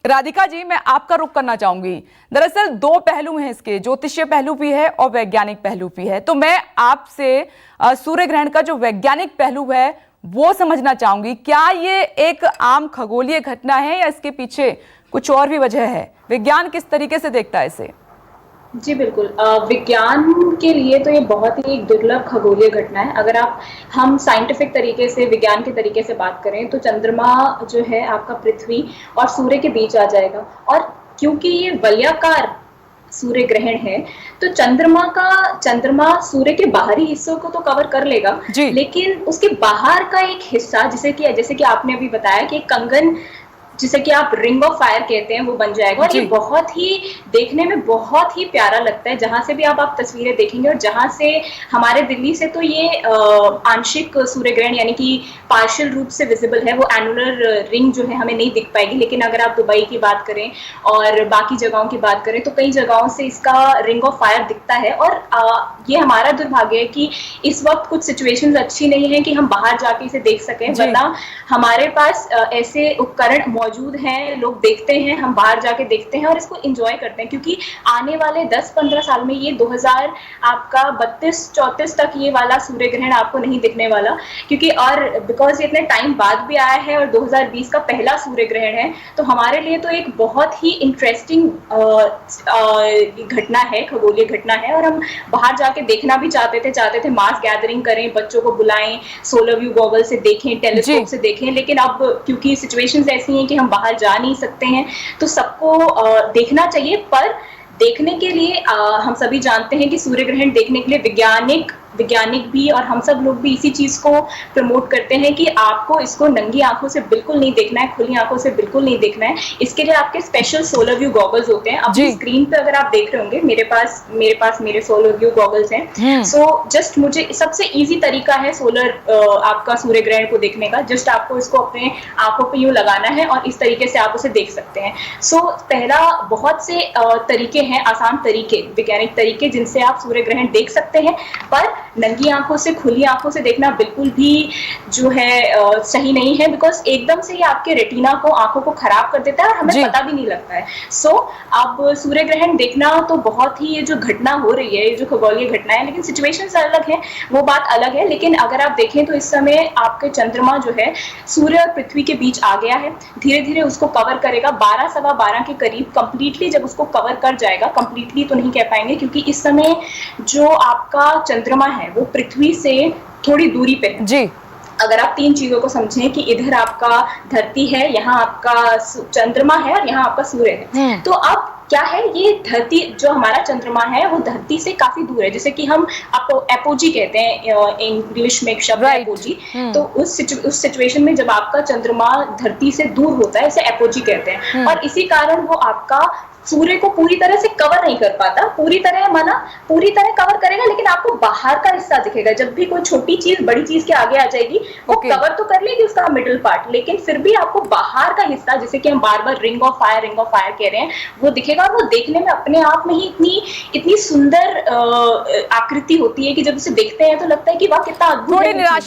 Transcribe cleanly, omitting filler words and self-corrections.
राधिका जी, मैं आपका रुख करना चाहूंगी। दरअसल दो पहलू हैं इसके, ज्योतिषीय पहलू भी है और वैज्ञानिक पहलू भी है। तो मैं आपसे सूर्य ग्रहण का जो वैज्ञानिक पहलू है वो समझना चाहूंगी। क्या ये एक आम खगोलीय घटना है या इसके पीछे कुछ और भी वजह है? विज्ञान किस तरीके से देखता है इसे? जी बिल्कुल। विज्ञान के लिए तो ये बहुत ही एक दुर्लभ खगोलीय घटना है। अगर हम साइंटिफिक तरीके से, विज्ञान के तरीके से बात करें तो चंद्रमा जो है आपका पृथ्वी और सूर्य के बीच आ जाएगा। और क्योंकि ये वलयाकार सूर्य ग्रहण है तो चंद्रमा सूर्य के बाहरी हिस्सों को तो कवर कर लेगा, जी। लेकिन उसके बाहर का एक हिस्सा जैसे कि आपने अभी बताया कि कंगन, जिसे कि आप रिंग ऑफ फायर कहते हैं, वो बन जाएगा। और ये जी। बहुत ही देखने में बहुत ही प्यारा लगता है। जहां से भी आप तस्वीरें देखेंगे, और जहां से हमारे दिल्ली से तो ये आंशिक सूर्य ग्रहण यानी कि पार्शियल रूप से विजिबल है, वो एनुलर रिंग जो है हमें नहीं दिख पाएगी। लेकिन अगर आप दुबई की बात करें और बाकी जगहों की बात करें तो कई जगहों से इसका रिंग ऑफ फायर दिखता है। और ये हमारा दुर्भाग्य है कि इस वक्त कुछ सिचुएशंस अच्छी नहीं है कि हम बाहर जाके इसे देख सकें, वरना हमारे पास ऐसे उपकरण मौजूद हैं, लोग देखते हैं, हम बाहर जाके देखते हैं और इसको एंजॉय करते हैं। क्योंकि आने वाले 10-15 साल में ये 2032-34 तक ये वाला सूर्य ग्रहण आपको नहीं दिखने वाला, क्योंकि और बिकॉज ये इतने टाइम बाद भी आया है और 2020 का पहला सूर्य ग्रहण है, तो हमारे लिए तो एक बहुत ही इंटरेस्टिंग घटना है, खगोलीय घटना है। और हम बाहर जाके देखना भी चाहते थे मास गैदरिंग करें, बच्चों को बुलाएं, सोलर व्यू गॉगल से देखें, टेलीस्कोप से देखें। लेकिन अब क्योंकि सिचुएशंस ऐसी हैं कि हम बाहर जा नहीं सकते हैं, तो सबको देखना चाहिए। पर देखने के लिए हम सभी जानते हैं कि सूर्य ग्रहण देखने के लिए वैज्ञानिक भी और हम सब लोग भी इसी चीज को प्रमोट करते हैं कि आपको इसको नंगी आंखों से बिल्कुल नहीं देखना है, खुली आंखों से बिल्कुल नहीं देखना है। इसके लिए आपके स्पेशल सोलर व्यू गॉगल्स होते हैं। अपनी स्क्रीन पे अगर आप देख रहे होंगे, मेरे पास मेरे सोलर व्यू गॉगल्स हैं। सो जस्ट मुझे सबसे इजी तरीका है आपका सूर्य ग्रहण को देखने का। जस्ट आपको इसको अपने आंखों पे यूं लगाना है और इस तरीके से आप उसे देख सकते हैं। सो पहला, बहुत से तरीके हैं, आसान तरीके, वैज्ञानिक तरीके जिनसे आप सूर्य ग्रहण देख सकते हैं। पर नंगी आंखों से, खुली आंखों से देखना बिल्कुल भी जो है सही नहीं है, बिकॉज एकदम से ये आपके रेटिना को, आंखों को खराब कर देता है और हमें पता भी नहीं लगता है। सो अब सूर्य ग्रहण देखना तो बहुत ही, ये जो घटना हो रही है, ये जो खगोलीय घटना है, लेकिन सिचुएशंस अलग है, वो बात अलग है। लेकिन अगर आप देखें तो इस समय आपके चंद्रमा जो है सूर्य और पृथ्वी के बीच आ गया है, धीरे धीरे उसको कवर करेगा। 12-12.15 के करीब कंप्लीटली जब उसको कवर कर जाएगा, कंप्लीटली तो नहीं कह पाएंगे क्योंकि इस समय जो आपका चंद्रमा है वो पृथ्वी से थोड़ी दूरी पे है। जी। अगर आप तीन चीजों को समझें कि इधर आपका धरती है, यहाँ आपका चंद्रमा है और यहाँ आपका सूर्य है, तो अब क्या है, ये धरती, जो हमारा चंद्रमा है वो धरती से काफी दूर है, जैसे कि हम एपोजी कहते हैं इंग्लिश में एक शब्द है एपोजी। तो उस सिचुएशन में जब आपका चंद्रमा धरती से दूर होता है, इसे एपोजी कहते हैं। और इसी कारण वो आपका सूर्य को पूरी तरह से कवर नहीं कर पाता। पूरी तरह कवर करेगा, लेकिन आपको बाहर का हिस्सा दिखेगा। जब भी कोई छोटी चीज बड़ी चीज के आगे आ जाएगी, वो कवर तो कर लेगी उसका मिडिल पार्ट, लेकिन फिर भी आपको बाहर का हिस्सा, जिसे कि हम बार बार रिंग ऑफ फायर कह रहे हैं, वो दिखेगा। और वो देखने में अपने आप में ही इतनी सुंदर आकृति होती है कि जब उसे देखते हैं तो लगता है कि वाह, कितना अद्भुत है।